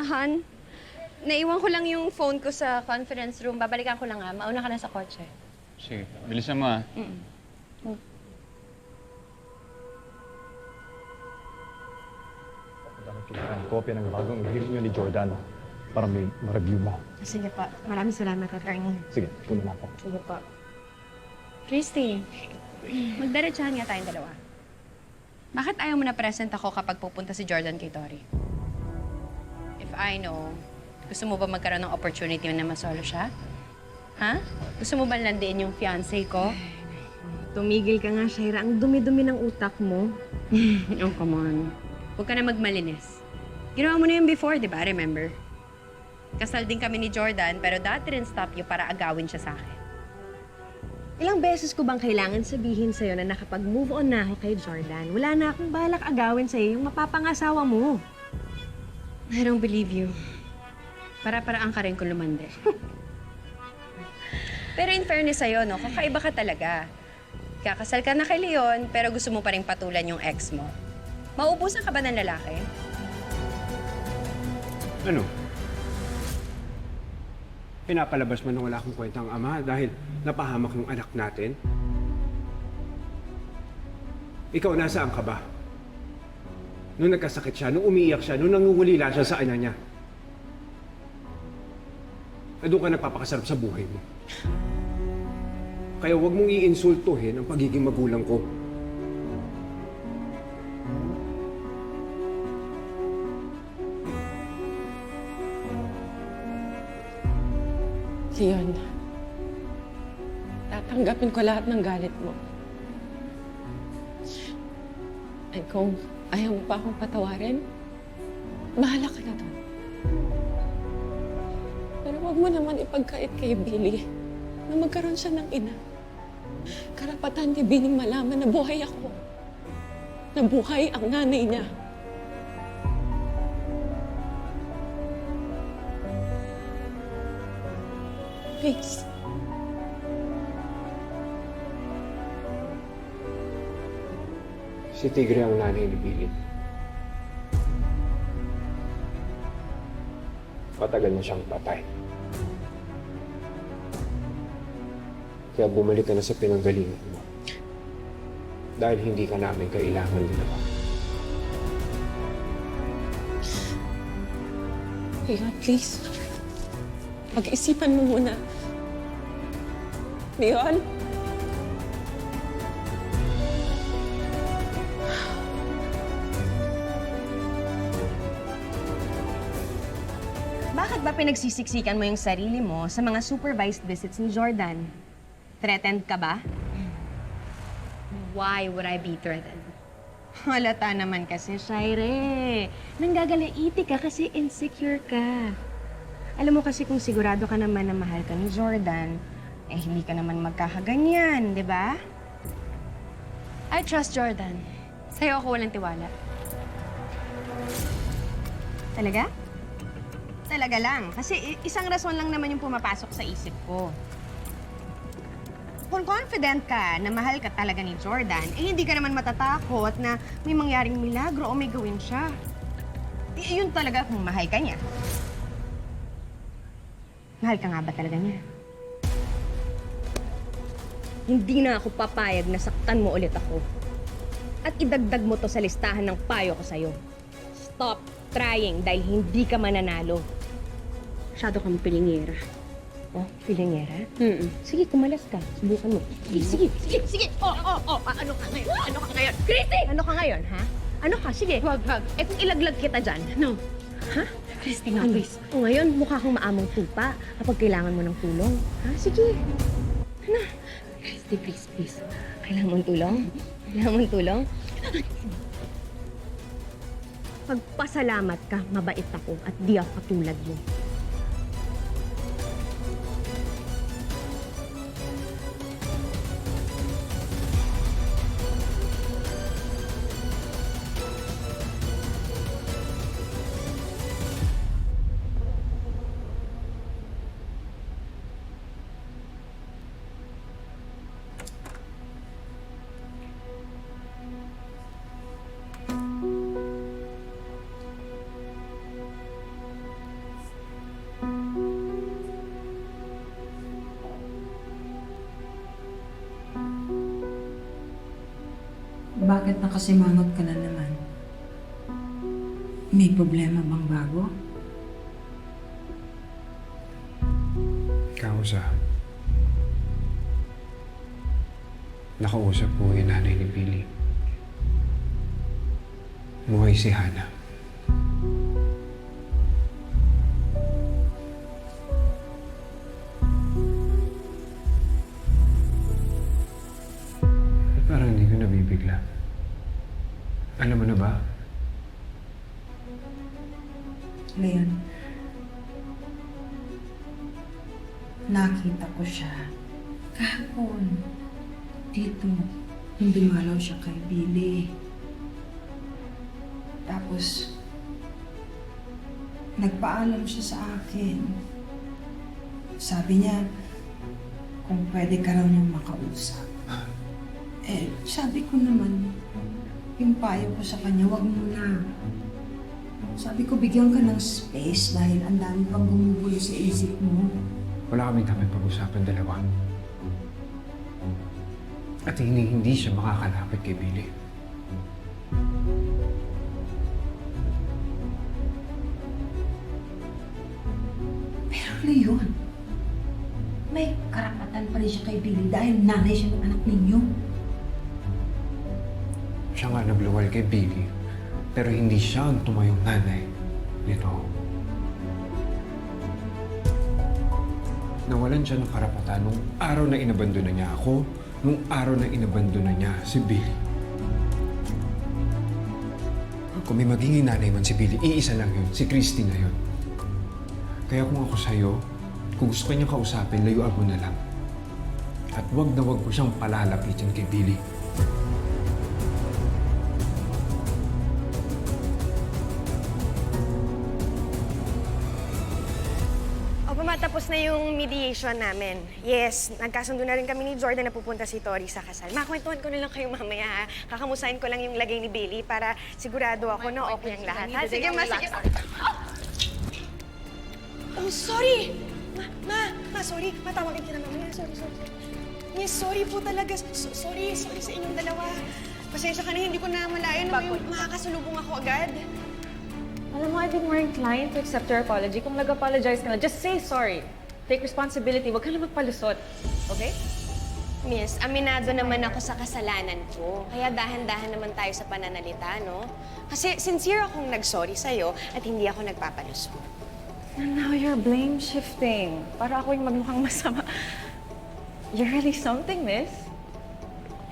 Han, naiwan ko lang yung phone ko sa conference room. Babalikan ko lang Mauna ka na sa kotse. Sige, bilisan mo Ang kopya ng bagong review niyo ni Jordan para may ma-review mo. Sige pa. Maraming salamat, attorney. Sige, tuna na ako. Sige pa. Christy, magdiretsahan nga tayong dalawa. Bakit ayaw mo na present ako kapag pupunta si Jordan kay Tori? If I know, gusto mo ba magkaroon ng opportunity na masolo siya? Ha? Gusto mo ba landiin yung fiancé ko? Tumigil ka nga, Shaira. Ang dumi-dumi ng utak mo. Oh, come on. Huwag ka na magmalinis. Ginawa mo na yun before, di ba? Remember? Kasal din kami ni Jordan, pero that didn't stop you para agawin siya sa akin. Ilang beses ko bang kailangan sabihin sa'yo na nakapag-move on na ako kay Jordan? Wala na akong balak agawin sa'yo yung mapapangasawa mo. I don't believe you. Para-paraan ka rin kung lumande. Pero in fairness sa'yo, no, kakaiba ka talaga. Kakasal ka na kay Leon, pero gusto mo pa rin patulan yung ex mo. Mauubusan ka ba ng lalaki? Ano? Pinapalabas mo na wala akong kwentang ama dahil napahamak ng anak natin? Ikaw, nasaan ka ba? Nung nagkasakit siya, nung umiiyak siya, nung nangungulila siya sa ina niya. Na doon ka nagpapakasarap sa buhay mo. Kaya huwag mong iinsultuhin ang pagiging magulang ko. Leon, tatanggapin ko lahat ng galit mo. At kung ayaw mo pa akong patawarin, bahala ka na doon. Pero huwag mo naman ipagkait kay Billy na magkaroon siya ng ina. Karapatan ni Bining malaman na buhay ako. Na buhay ang nanay niya. Please. Si Tigre ang nanay ni Billy. Matagal na siyang patay. Kaya bumalik ka na sa pinanggalingan mo. Dahil hindi ka namin kailangan dalawa. Leon, please. Pag-isipan mo muna. Leon? Bakit ba pinagsisiksikan mo yung sarili mo sa mga supervised visits ni Jordan? Threatened ka ba? Why would I be threatened? Halata naman kasi, Shaire. Nanggagalaiti ka kasi insecure ka. Alam mo kasi kung sigurado ka naman na mahal ka ni Jordan, eh hindi ka naman magkakaganyan, di ba? I trust Jordan. Sa'yo ako walang tiwala. Talaga? Talaga lang. Kasi isang rason lang naman yung pumapasok sa isip ko. Kung confident ka na mahal ka talaga ni Jordan, eh hindi ka naman matatakot na may mangyaring milagro o may gawin siya. Eh, yun talaga kung mahal ka niya. Mahal ka nga ba talaga niya? Hindi na ako papayag na saktan mo ulit ako. At idagdag mo to sa listahan ng payo ko sa'yo. Stop trying dahil hindi ka mananalo. Masyado kang pilingera. Oh, pilingera? Sige, kumalas ka. Subukan mo. Sige. Ano ka ngayon? Ano ka ngayon? Christy! Ano ka ngayon, ha? Ano ka? Sige. Wag. Eh kung ilaglag kita dyan. No. Ha? Christy, no, Ano? please. O ngayon, mukha kang maamong tupa kapag kailangan mo ng tulong. Ha? Sige. Ano? Christy, please. Kailangan mong tulong? Kailangan mong tulong? Pagpasalamat ka, mabait ako at di ako katulad mo. Bakit nakasimangot ka na naman? May problema bang bago? Kausa. Nakausap po yung nanay ni Billy. Buhay si Hana. Parang hindi ko nabibigla. Alam mo na ba? Leon, nakita ko siya kahapon. Dito, nung dumalaw siya kay Billy. Tapos, nagpaalam siya sa akin. Sabi niya, kung pwede ka raw niyang makausap. Eh, sabi ko naman, yung payo ko sa kanya, wag mo na. Sabi ko, bigyan ka ng space dahil ang dami pang gumugulo sa isip mo. Wala kaming dapat pag-usapan dalawa. At hindi siya makakalapit kay Billy. Pero Leon, may karapatan pa rin siya kay Billy dahil nanay siya ng anak ninyo. Siya nga nagluwal kay Billy, pero hindi siya ang tumayong nanay nito. Nawalan siya ng karapatan nung araw na inabandona niya ako, nung araw na inabandona niya si Billy. Kung may magiging nanay man si Billy, iisa lang yun, si Christy na yun. Kaya kung ako sa'yo, kung gusto ka niyang kausapin, layuan mo na lang. At wag na wag mo siyang palalapitin kay Billy. Opo, matapos na yung mediation namin. Yes, nagkasundo na rin kami ni Jordan na pupunta si Tori sa kasal. Makakwentuhan ko na lang kayo mamaya, ha? Kakamusahin ko lang yung lagay ni Billy para sigurado ako na okay ang lahat. Ha? Sige, ma, sige. Oh, sorry! Ma, sorry. Matawagan kita mamaya. Sorry. Yes, sorry po talaga. Sorry sa inyong dalawa. Pasensya ka na, hindi ko na malayan na yung makakasalubong ako agad. Alam mo, I've been more inclined to accept your apology. Kung nag-apologize ka na, just say sorry. Take responsibility. Huwag ka na magpalusot. Okay? Miss, aminado naman ako sa kasalanan ko. Kaya dahan-dahan naman tayo sa pananalita, no? Kasi sincere akong nag-sorry sa'yo at hindi ako nagpapalusot. And now you're blame shifting. Para ako yung magmukhang masama. You're really something, miss.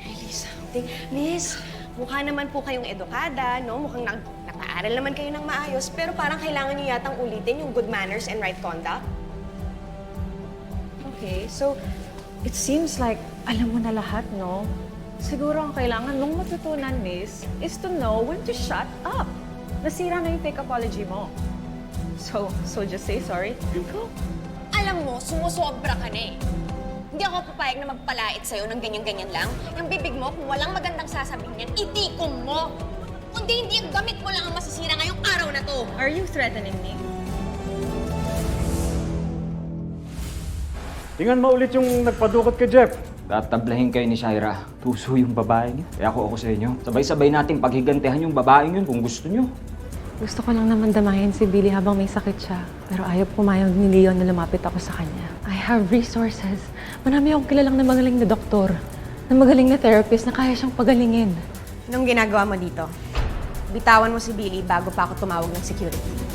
Really something. Miss, mukha naman po kayong edukada, no? Mukhang nag-aaral naman kayo ng maayos, pero parang kailangan niyo yatang ulitin yung good manners and right conduct. Okay, so it seems like alam mo na lahat, no? Siguro ang kailangan mong matutunan, miss, is to know when to shut up. Nasira na yung fake apology mo. So just say sorry and go. Alam mo, sumusobra ka na eh. Hindi ako papayag na magpalait sa'yo ng ganyan-ganyan lang. Yung bibig mo, kung walang magandang sasabihin yan, itikom mo. Kundi hindi yung gamit mo lang ang masisira ngayong araw na to. Are you threatening me? Tingnan mo ulit yung nagpadukot kay Jeff. Tatablahin kayo ni Shaira. Tuso yung babaeng yun. Kaya ako sa inyo. Sabay-sabay natin paghigantihan yung babaeng yun kung gusto nyo. Gusto ko lang naman damahin si Billy habang may sakit siya. Pero ayaw pumayag ni Leon na lumapit ako sa kanya. I have resources. Marami akong kilalang na magaling na doktor. Na magaling na therapist na kaya siyang pagalingin. Anong ginagawa mo dito? Bitawan mo si Billy bago pa ako tumawag ng security.